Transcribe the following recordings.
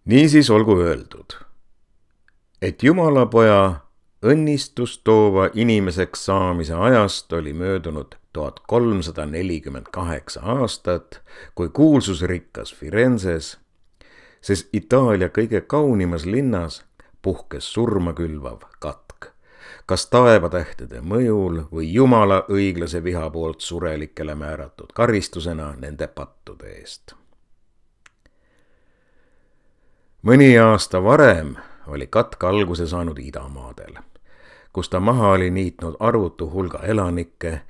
Niisiis olgu öeldud, et Jumalapoja õnnistust toova inimeseks saamise ajast oli möödunud 1348 aastat, kui kuulsusrikkas Firenzes, sest Itaalia kõige kaunimas linnas puhkes surmakülvav katk, kas taevatähtede mõjul või Jumala õiglase viha poolt surelikele määratud karistusena nende pattude eest. Mõni aasta varem oli katk alguse saanud idamaadel, kus ta maha oli niitnud arvutu hulga elanikke,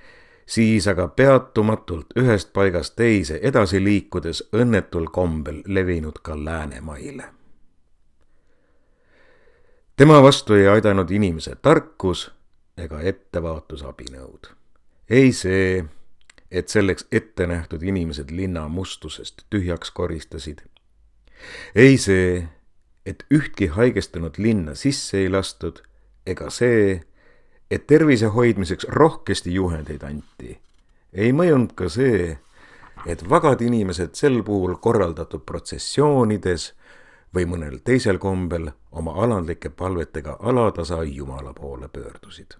siis aga peatumatult ühest paigast teise edasi liikudes õnnetul kombel levinud ka Läänemaile. Tema vastu ei aidanud inimese tarkus ega ettevaatusabinõud. Ei see, et selleks ette nähtud inimesed linna mustusest tühjaks koristasid. Ei see, et ühtki haigestunud linna sisse ei lastud, ega see, et tervise hoidmiseks rohkesti juhendeid anti. Ei mõjunud ka see, et vagad inimesed sel puhul korraldatud protsessioonides või mõnel teisel kombel oma alandlike palvetega alatasa Jumala poole pöördusid.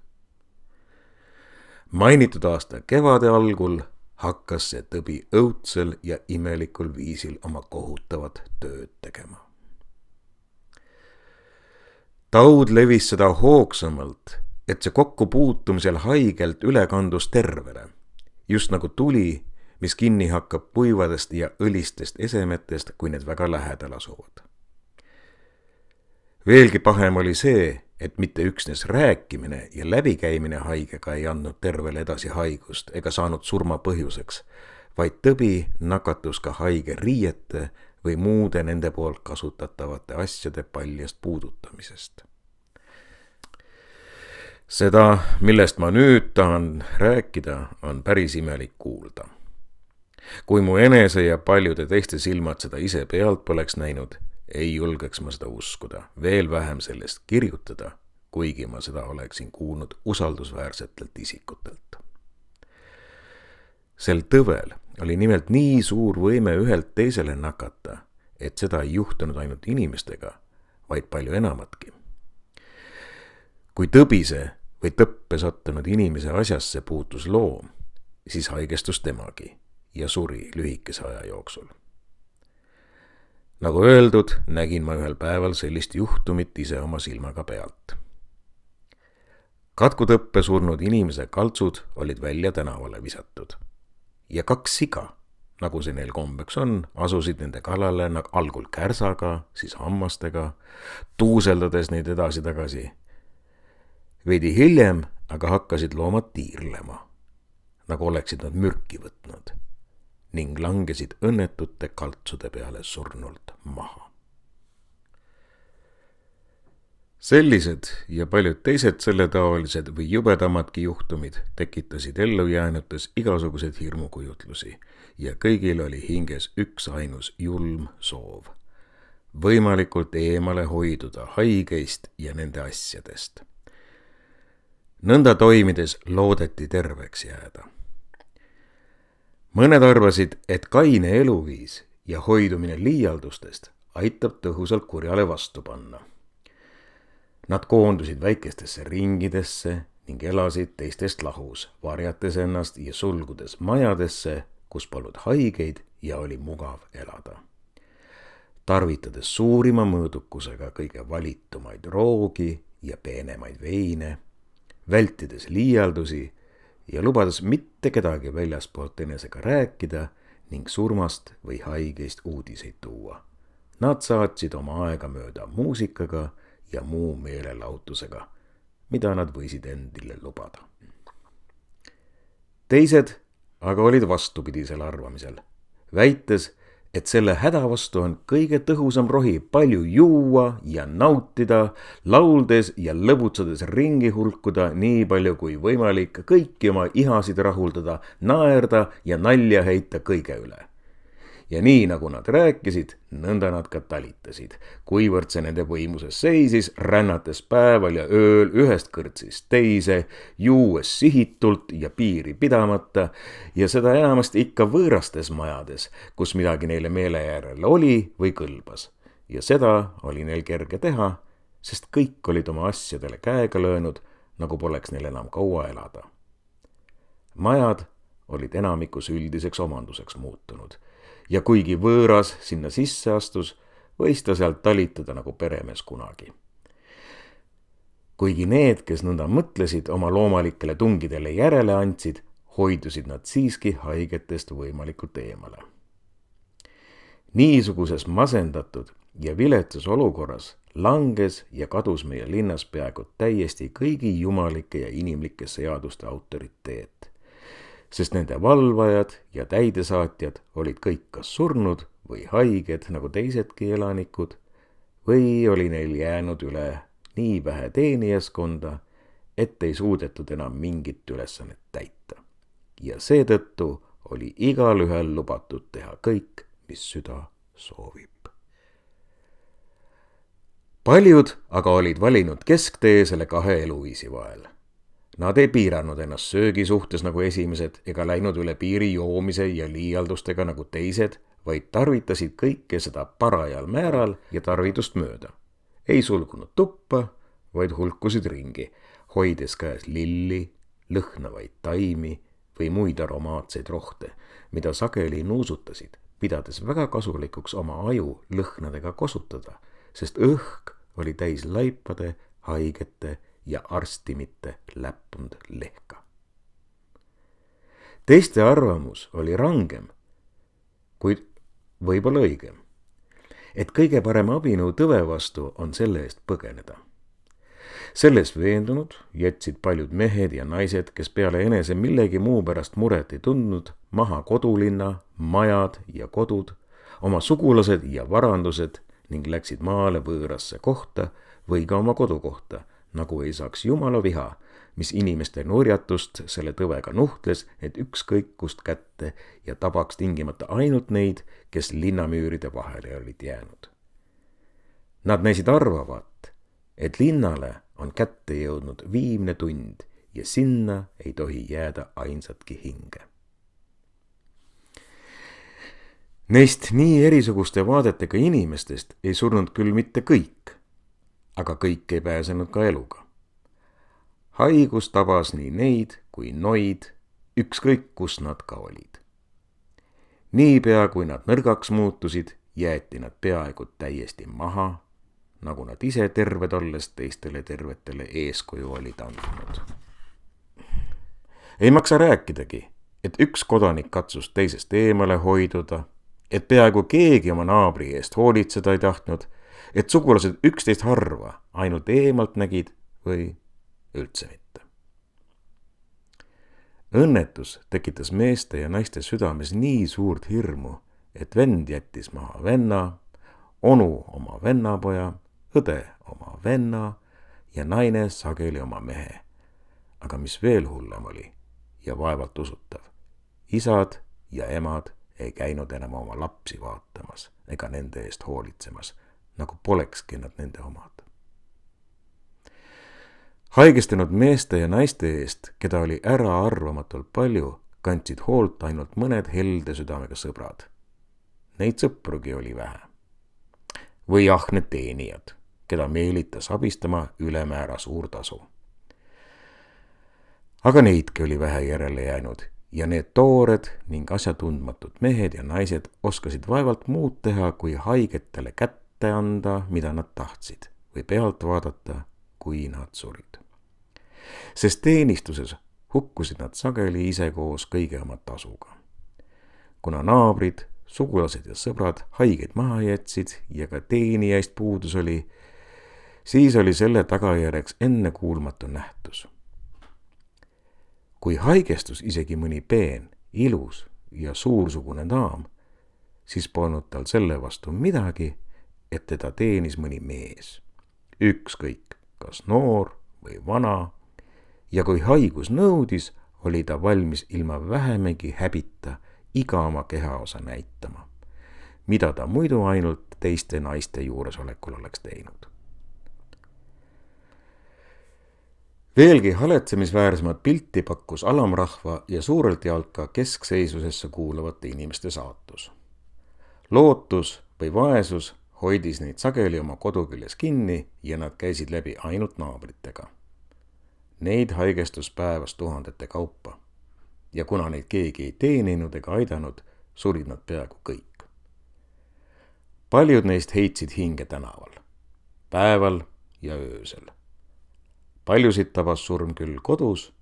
Mainitud aasta kevade algul hakkas see tõbi õudsel ja imelikul viisil oma kohutavat tööd tegema. Taud levis seda hoogsamalt, et see kokkupuutumisel haigelt üle kandus tervele, just nagu tuli, mis kinni hakkab puivadest ja õlistest esemetest, kui need väga lähedal asuvad. Veelgi pahem oli see, et mitte üksnes rääkimine ja läbikäimine haigega ei andnud tervele edasi haigust ega saanud surma põhjuseks, vaid tõbi nakatus ka haige riiete või muude nende poolt kasutatavate asjade paljast puudutamisest. Seda, millest ma nüüd tahan rääkida, on päris imelik kuulda. Kui mu enese ja paljude teiste silmad seda ise pealt poleks näinud, ei julgeks ma seda uskuda, veel vähem sellest kirjutada, kuigi ma seda oleksin kuulnud usaldusväärsetelt isikutelt. Sel tõvel oli nimelt nii suur võime ühelt teisele nakata, et seda ei juhtunud ainult inimestega, vaid palju enamatki. Kui tõbise või tõppe sattunud inimese asjasse puutus loom, siis haigestus temagi ja suri lühikese aja jooksul. Nagu öeldud, nägin ma ühel päeval sellist juhtumit ise oma silmaga pealt. Katkutõppe surnud inimese kaltsud olid välja tänavale visatud ja 2 siga, nagu see neil kombeks on, asusid nende kallale algul kärsaga, siis hammastega, tuuseldades neid edasi-tagasi. Veidi hiljem aga hakkasid loomad tiirlema, nagu oleksid nad mürki võtnud ning langesid õnnetute kaltsude peale surnult maha. Sellised ja paljud teised selletaolised või jubedamadki juhtumid tekitasid ellujäänutes igasuguseid hirmukujutlusi ja kõigil oli hinges üks ainus julm soov. Võimalikult eemale hoiduda haigeist ja nende asjadest. Nõnda toimides loodeti terveks jääda. Mõned arvasid, et kaine eluviis ja hoidumine liialdustest aitab tõhusalt kurjale vastu panna. Nad koondusid väikestesse ringidesse ning elasid teistest lahus, varjates ennast ja sulgudes majadesse, kus polnud haigeid ja oli mugav elada. Tarvitades suurima mõõdukusega kõige valitumaid roogi ja peenemaid veine, vältides liialdusi ja lubades mitte kedagi väljaspoolt enesega rääkida ning surmast või haigeist uudiseid tuua. Nad saatsid oma aega mööda muusikaga ja muu meelelahutusega, mida nad võisid endile lubada. Teised aga olid vastupidisel arvamisel, väites, et selle häda vastu on kõige tõhusam rohi palju juua ja nautida, lauldes ja lõbutsedes ringi hulkuda nii palju kui võimalik, kõiki oma ihasid rahuldada, naerda ja nalja heita kõige üle. Ja nii nagu nad rääkisid, nõnda nad ka talitasid, kuivõrd see nende võimuses seisis, rännates päeval ja ööl ühest kõrtsist teise, juues sihitult ja piiri pidamata ja seda enamasti ikka võõrastes majades, kus midagi neile meele järel oli või kõlbas. ja seda oli neil kerge teha, sest kõik olid oma asjadele käega löönud, nagu poleks neil enam kaua elada. Majad olid enamikus üldiseks omanduseks muutunud ja kuigi võõras sinna sisse astus, võis ta sealt talitada nagu peremees kunagi. Kuigi need, kes nõnda mõtlesid, oma loomalikele tungidele järele andsid, hoidusid nad siiski haigetest võimalikult eemale. Niisuguses masendatud ja viletsas olukorras langes ja kadus meie linnas peaaegu täiesti kõigi jumalike ja inimlike seaduste autoriteet, sest nende valvajad ja täidesaatjad olid kõik kas surnud või haiged nagu teisedki elanikud või oli neil jäänud üle nii vähe teenijaskonda, et ei suudetud enam mingit ülesannet täita. Ja seetõttu oli igal ühel lubatud teha kõik, mis süda soovib. Paljud aga olid valinud kesktee selle kahe eluviisi vahel. Nad ei piiranud ennast söögi suhtes nagu esimesed ega läinud üle piiri joomise ja liialdustega nagu teised, vaid tarvitasid kõike seda parajal määral ja tarvidust mööda. Ei sulgunud tuppa, vaid hulkusid ringi, hoides käes lilli, lõhnavaid taimi või muid aromaatseid rohte, mida sageli nuusutasid, pidades väga kasulikuks oma aju lõhnadega kosutada, sest õhk oli täis laipade, haigete ja arstimite läppunud lehka. Teiste arvamus oli rangem, kuid võib-olla õigem, et kõige parem abinõu tõve vastu on selle eest põgeneda. Selles veendunud jätsid paljud mehed ja naised, kes peale enese millegi muu pärast muret ei tundnud, maha kodulinna, majad ja kodud, oma sugulased ja varandused ning läksid maale võõrasse kohta või ka oma kodukohta, nagu ei saaks Jumala viha, mis inimeste nurjatust selle tõvega nuhtles, et ükskõik kust kätte ja tabaks tingimata ainult neid, kes linnamüüride vahele olid jäänud. Nad näisid arvavat, et linnale on kätte jõudnud viimne tund ja sinna ei tohi jääda ainsatki hinge. Neist nii erisuguste vaadetega inimestest ei surnud küll mitte kõik, aga kõik ei pääsenud ka eluga. Haigus tabas nii neid kui noid, ükskõik kus nad ka olid. Niipea kui nad nõrgaks muutusid, jäeti nad peaaegu täiesti maha, nagu nad ise terved olles teistele tervetele eeskuju olid andnud. Ei maksa rääkidagi, et üks kodanik katsus teisest eemale hoiduda, et peaaegu keegi oma naabri eest hoolitseda ei tahtnud, et sugulased üksteist harva ainult eemalt nägid või üldse mitte. Õnnetus tekitas meeste ja naiste südames nii suurt hirmu, et vend jättis maha venna, onu oma vennapoja, õde oma venna ja naine sageli oma mehe. Aga mis veel hullem oli ja vaevalt usutav, isad ja emad ei käinud enam oma lapsi vaatamas ega nende eest hoolitsemas, nagu polekski nad nende omad. Haigestunud meeste ja naiste eest, keda oli äraarvamatult palju, kandsid hoolt ainult mõned helde südamega sõbrad. Neid sõprugi oli vähe. Või ahned teenijad, keda meelitas abistama ülemäära suur tasu. Aga neidki oli vähe järele jäänud ja need toored ning asjatundmatud mehed ja naised oskasid vaevalt muud teha, kui haigetele kätte anda, mida nad tahtsid, või pealt vaadata, kui nad surid. Sest teenistuses hukkusid nad sageli ise koos kõige oma tasuga. Kuna naabrid, sugulased ja sõbrad haigeid maha jätsid ja ka teenijaist puudus oli, siis oli selle tagajärjeks ennekuulmatu nähtus. Kui haigestus isegi mõni peen, ilus ja suursugune daam, siis polnud tal selle vastu midagi, et teda teenis mõni mees. Ükskõik, kas noor või vana, ja kui haigus nõudis, oli ta valmis ilma vähemegi häbita iga oma kehaosa näitama, mida ta muidu ainult teiste naiste juuresolekul oleks teinud. Veelgi haletsemisväärsemat pilti pakkus alamrahva ja suurelt jaolt ka keskseisusesse kuuluvate inimeste saatus. Lootus või vaesus hoidis neid sageli oma koduküljes kinni ja nad käisid läbi ainult naabritega. Neid haigestus päevas tuhandete kaupa ja kuna neid keegi ei teeninud ega aidanud, surid nad peaaegu kõik. Paljud neist heitsid hinge tänaval, päeval ja öösel. Paljusid tabas surm küll kodus,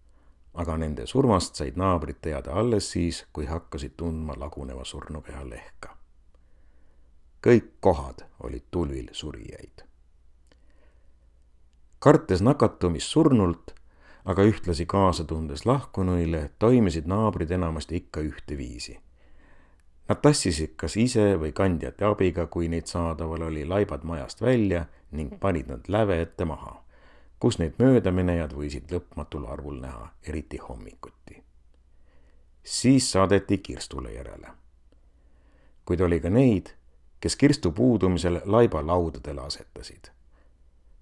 aga nende surmast said naabrid teada alles siis, kui hakkasid tundma laguneva surnukeha lehka. Kõik kohad olid tulvil surijaid. Kartes nakatumist surnult, aga ühtlasi kaasa tundes lahkunuile, toimisid naabrid enamasti ikka ühteviisi. Nad tassisid kas ise või kandjate abiga, kui neid saadaval oli, laibad majast välja ning panid nad läve ette maha, kus neid möödaminejad võisid lõpmatul arvul näha, eriti hommikuti. Siis saadeti kirstule järele. Kuid oli ka neid, kes kirstu puudumisel laiba laudadele asetasid.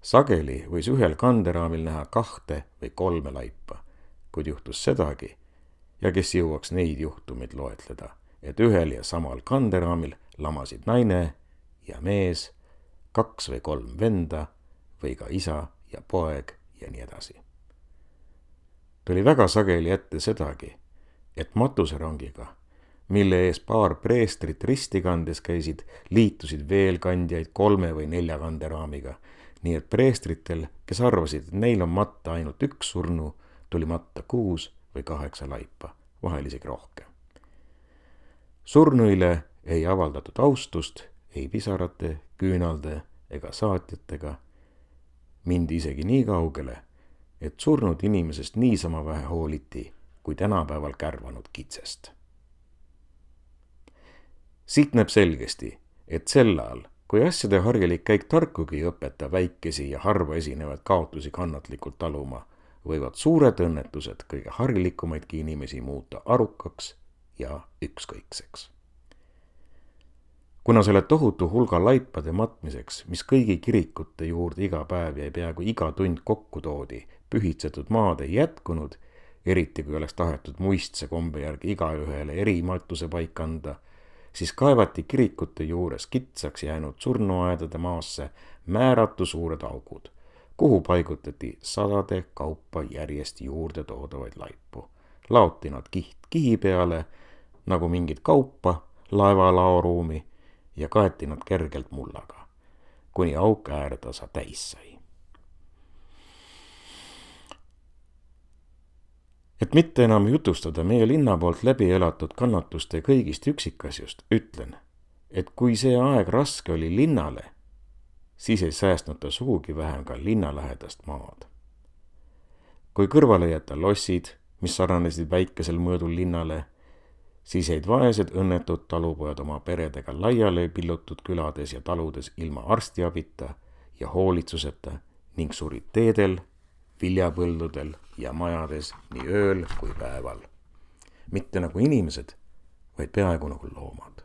Sageli võis ühel kanderaamil näha 2 või 3 laipa, kuid juhtus sedagi, ja kes jõuaks neid juhtumeid loetleda, et ühel ja samal kanderaamil lamasid naine ja mees, 2 või 3 venda või ka isa ja poeg ja nii edasi. Tuli väga sageli ette sedagi, et matuserongiga, mille ees paar preestrit risti kandes käisid, liitusid veel kandjaid 3 või 4 kanderaamiga, nii et preestritel, kes arvasid, et neil on matta ainult 1 surnu, tuli matta 6 või 8 laipa, vahel isegi rohkem. Surnuile ei avaldatud austust ei pisarate, küünalde ega saatjatega. Mindi isegi nii kaugele, et surnud inimesest niisama vähe hooliti, kui tänapäeval kärvanud kitsest. Siit näeb selgesti, et sel ajal, kui asjade hargelik käik tarkugi ei õpeta väikesi ja harva esinevaid kaotusi kannatlikult taluma, võivad suured õnnetused kõige hargelikumaidki inimesi muuta arukaks ja ükskõikseks. Kuna selle tohutu hulga laipade matmiseks, mis kõigi kirikute juurde iga päev ja peaaegu iga tund kokku toodi, pühitsetud maad ei jätkunud, eriti kui oleks tahetud muistse kombe järgi igaühele eri matuse paik anda, siis kaevati kirikute juures kitsaks jäänud surnuaedade maasse määratu suured augud, kuhu paigutati sadade kaupa järjest juurde toodavaid laipu. Laoti nad kiht kihi peale, nagu mingit kaupa laevalaoruumi ja kaeti nad kergelt mullaga, kuni auk ääretasa täis sai. Et mitte enam jutustada meie linna poolt läbi elatud kannatuste kõigist üksikasjust, ütlen, et kui see aeg raske oli linnale, siis ei säästnud ta sugugi vähem ka linnalähedast maad. Kui kõrvale jätta lossid, mis sarnanesid väikesel mõõdul linnale, siis jäid vaesed õnnetud talupojad oma peredega laiali pillutud külades ja taludes ilma arstiabita ja hoolitsuseta ning surid teedel, viljapõldudel ja majades nii ööl kui päeval. Mitte nagu inimesed, vaid peaaegu nagu loomad.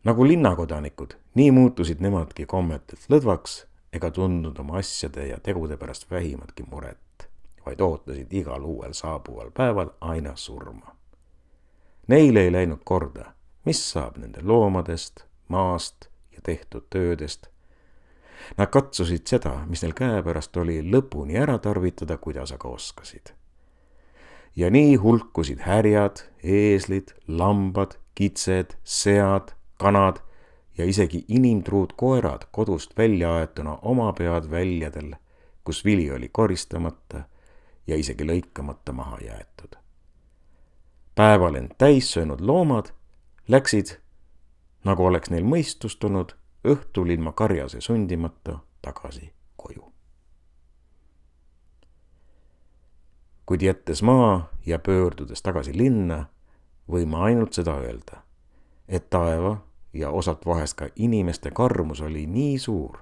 Nagu linnakodanikud, nii muutusid nemadki kommetelt lõdvaks ega tundnud oma asjade ja tegude pärast vähimatki muret, vaid ootasid igal uuel saabuval päeval aina surma. Neile ei läinud korda, mis saab nende loomadest, maast ja tehtud töödest. Nad katsusid seda, mis neil käepärast oli, lõpuni ära tarvitada, kuidas aga oskasid. Ja nii hulkusid härjad, eeslid, lambad, kitsed, sead, kanad ja isegi inimtruud koerad kodust välja aetuna oma pead väljadel, kus vili oli koristamata ja isegi lõikamata maha jäetud. Päeval end täis söönud loomad läksid, nagu oleks neil mõistustunud, õhtul ilma karjase sundimata tagasi koju. Kuid jättes maa ja pöördudes tagasi linna, võime ainult seda öelda, et taeva ja osalt vahest ka inimeste karmus oli nii suur,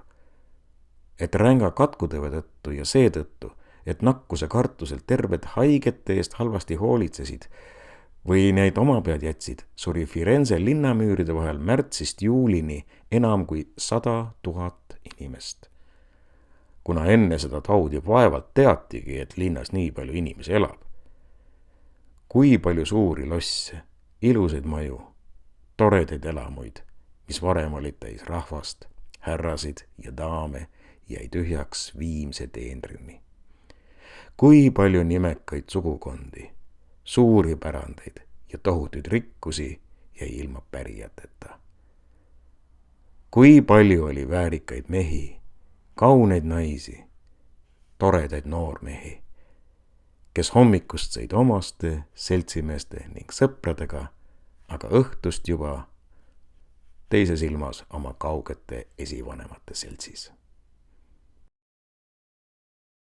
et ränga katkutõve tõttu ja seetõttu, et nakkuse kartusel terved haigete eest halvasti hoolitsesid või neid oma pead jätsid, suri Firenze linnamüüride vahel märtsist juulini enam kui 100 000 inimest. Kuna enne seda taudi vaevalt teatigi, et linnas nii palju inimesi elab. Kui palju suuri losse, ilusaid maju, toredaid elamuid mis varem olid täis rahvast, härrasid ja daame, jäi tühjaks viimse teenrini. Kui palju nimekaid sugukondi, suuri pärandeid ja tohutuid rikkusi jäi ilma pärijateta. Kui palju oli väärikaid mehi, kauneid naisi, toredaid noormehi, kes hommikust sõid omaste, seltsimeeste ning sõpradega, aga õhtust juba teises ilmas oma kaugete esivanemate seltsis.